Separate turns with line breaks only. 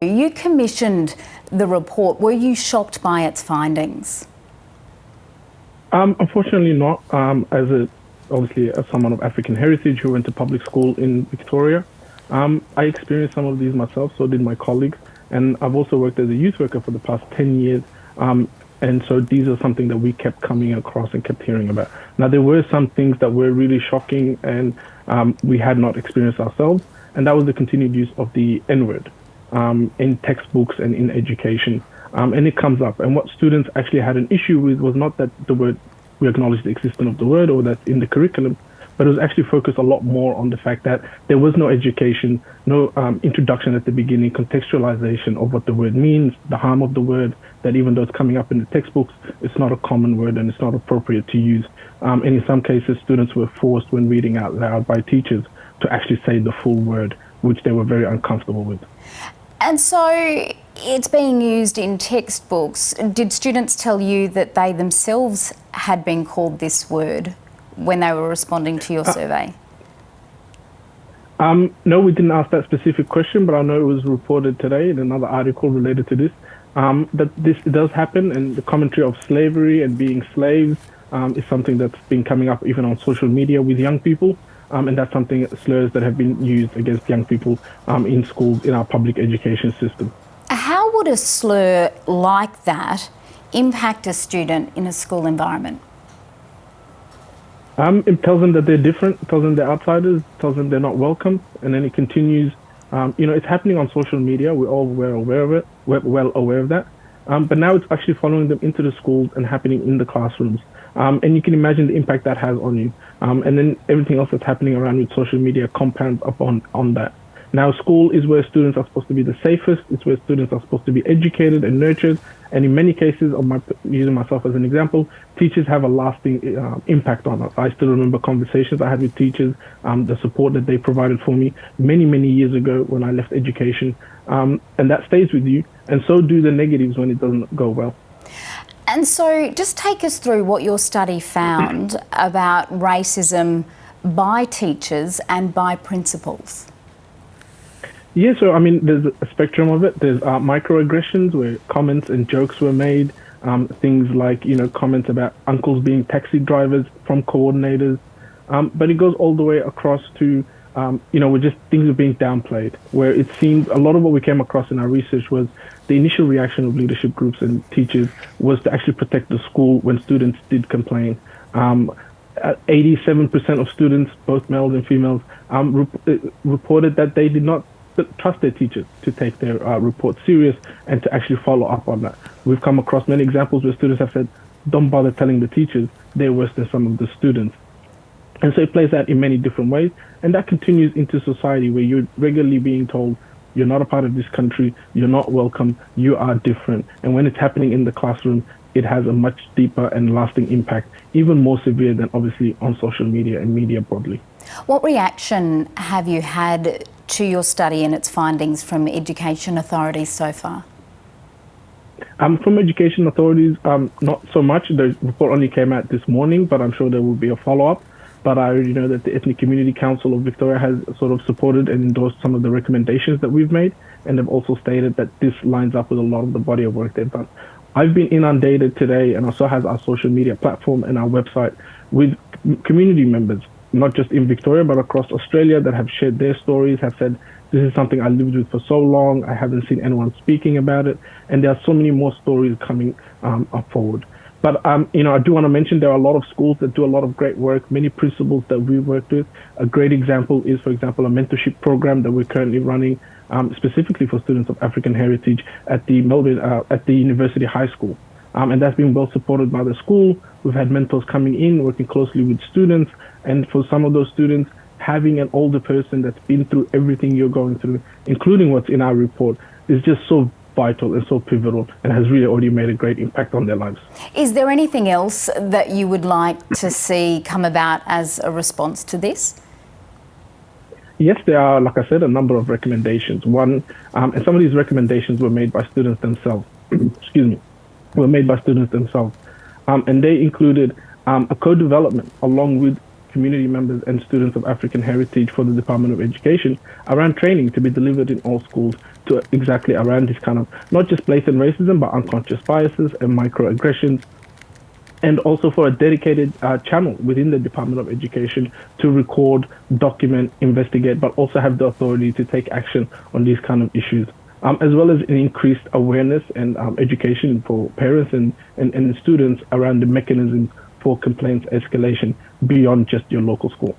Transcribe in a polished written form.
You commissioned the report. Were you shocked by its findings?
Unfortunately not. Obviously as someone of African heritage who went to public school in Victoria, I experienced some of these myself, so did my colleagues. And I've also worked as a youth worker for the past 10 years. And so these are something that we kept coming across and kept hearing about. Now, there were some things that were really shocking and we had not experienced ourselves. And that was the continued use of the N-word in textbooks and in education. And it comes up. And what students actually had an issue with was not that the word, we acknowledge the existence of the word or that's in the curriculum, but it was actually focused a lot more on the fact that there was no education, no introduction at the beginning, contextualization of what the word means, the harm of the word, that even though it's coming up in the textbooks, it's not a common word and it's not appropriate to use. And in some cases, students were forced when reading out loud by teachers to actually say the full word, which they were very uncomfortable with.
And so it's being used in textbooks. Did students tell you that they themselves had been called this word when they were responding to your survey?
No, we didn't ask that specific question, but I know it was reported today in another article related to this, that this does happen, and the commentary of slavery and being slaves is something that's been coming up even on social media with young people. And that's something, slurs that have been used against young people in schools, in our public education system.
How would a slur like that impact a student in a school environment?
It tells them that they're different, it tells them they're outsiders, it tells them they're not welcome, and then it continues. It's happening on social media. We're all well aware of it. We're well aware of that. But now it's actually following them into the schools and happening in the classrooms. And you can imagine the impact that has on you. And then everything else that's happening around with social media compounds upon that. Now, school is where students are supposed to be the safest. It's where students are supposed to be educated and nurtured. And in many cases, using myself as an example, teachers have a lasting impact on us. I still remember conversations I had with teachers, the support that they provided for me many, many years ago when I left education. And that stays with you. And so do the negatives when it doesn't go well.
And so just take us through what your study found about racism by teachers and by principals.
Yeah, so I mean, there's a spectrum of it. There's microaggressions where comments and jokes were made, things like, comments about uncles being taxi drivers from coordinators. But it goes all the way across to, where just things are being downplayed, where it seemed a lot of what we came across in our research was the initial reaction of leadership groups and teachers was to actually protect the school when students did complain. 87% of students, both males and females, reported that they did not trust their teachers to take their report serious and to actually follow up on that. We've come across many examples where students have said, don't bother telling the teachers, they're worse than some of the students. And so it plays out in many different ways. And that continues into society where you're regularly being told, you're not a part of this country, you're not welcome, you are different. And when it's happening in the classroom, it has a much deeper and lasting impact, even more severe than obviously on social media and media broadly.
What reaction have you had to your study and its findings from education authorities so far?
From education authorities, not so much. The report only came out this morning, but I'm sure there will be a follow-up. But I already know that the Ethnic Community Council of Victoria has sort of supported and endorsed some of the recommendations that we've made, and they've also stated that this lines up with a lot of the body of work they've done. I've been inundated today, and also has our social media platform and our website with community members, not just in Victoria, but across Australia, that have shared their stories, have said, this is something I lived with for so long, I haven't seen anyone speaking about it, and there are so many more stories coming up forward. But, I do want to mention there are a lot of schools that do a lot of great work, many principals that we've worked with. A great example is, for example, a mentorship program that we're currently running specifically for students of African heritage at the University High School. And that's been well supported by the school. We've had mentors coming in, working closely with students. And for some of those students, having an older person that's been through everything you're going through, including what's in our report, is just so vital and so pivotal and has really already made a great impact on their lives.
Is there anything else that you would like to see come about as a response to this?
Yes, there are, like I said, a number of recommendations. One, and some of these recommendations were made by students themselves. Were made by students themselves. And they included a co-development along with community members and students of African heritage for the Department of Education around training to be delivered in all schools to exactly around this kind of not just blatant racism, but unconscious biases and microaggressions, and also for a dedicated channel within the Department of Education to record, document, investigate, but also have the authority to take action on these kind of issues, as well as an increased awareness and education for parents and students around the mechanisms for complaints escalation beyond just your local school.